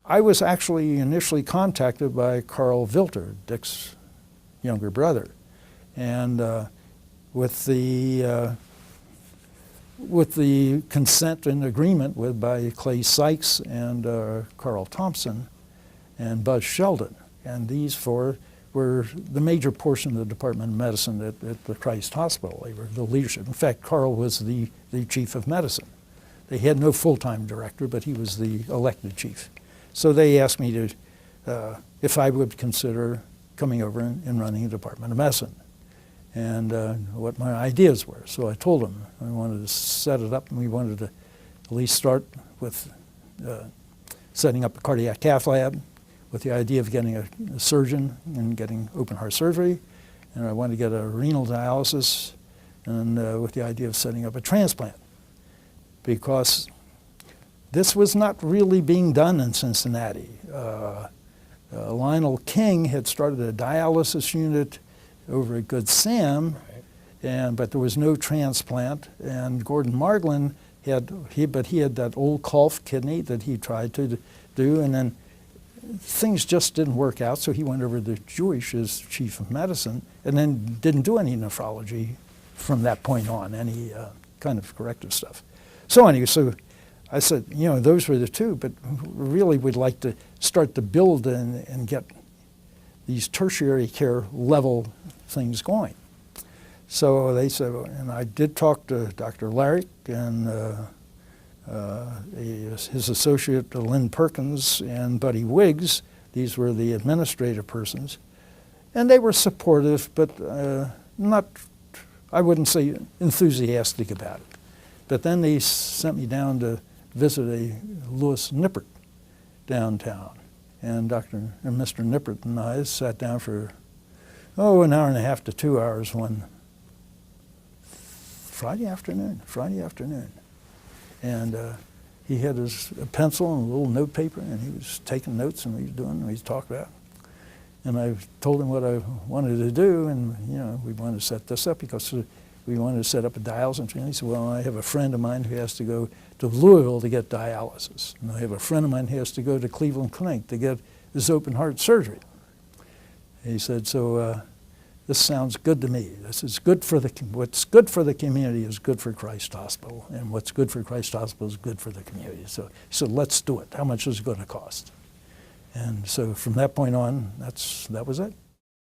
I was actually initially contacted by Carl Vilter, Dick's younger brother, and with the consent and agreement by Clay Sykes and Carl Thompson and Buzz Sheldon. And these four were the major portion of the Department of Medicine at the Christ Hospital. They were the leadership. In fact, Carl was the chief of medicine. They had no full-time director, but he was the elected chief. So they asked me to, if I would consider coming over and running the Department of Medicine, and what my ideas were. So I told them I wanted to set it up, and we wanted to at least start with setting up a cardiac cath lab with the idea of getting a surgeon and getting open heart surgery, and I wanted to get a renal dialysis, and with the idea of setting up a transplant, because this was not really being done in Cincinnati. Lionel King had started a dialysis unit over at Good Sam, but there was no transplant. And Gordon Margolin had that old Kolff kidney that he tried to do, and then things just didn't work out. So he went over to Jewish as chief of medicine, and then didn't do any nephrology from that point on, any kind of corrective stuff. So anyway, so I said, you know, those were the two, but really we'd like to start to build and get these tertiary care level things going. So they said, and I did talk to Dr. Larrick and his associate Lynn Perkins and Buddy Wiggs. These were the administrative persons. And they were supportive, but not, I wouldn't say enthusiastic about it. But then they sent me down to visit a Louis Nippert downtown. And Mr. Nippert and I sat down for, an hour and a half to 2 hours one Friday afternoon. And he had his pencil and a little note paper, and he was taking notes, and we was doing, and we talked about. And I told him what I wanted to do, and you know, we wanted to set this up because we wanted to set up a dialysis. And he said, well, I have a friend of mine who has to go to Louisville to get dialysis. And I have a friend of mine who has to go to Cleveland Clinic to get his open heart surgery. He said, so this sounds good to me. This is good for what's good for the community is good for Christ Hospital, and what's good for Christ Hospital is good for the community. So he said, let's do it. How much is it going to cost? And so from that point on, that was it.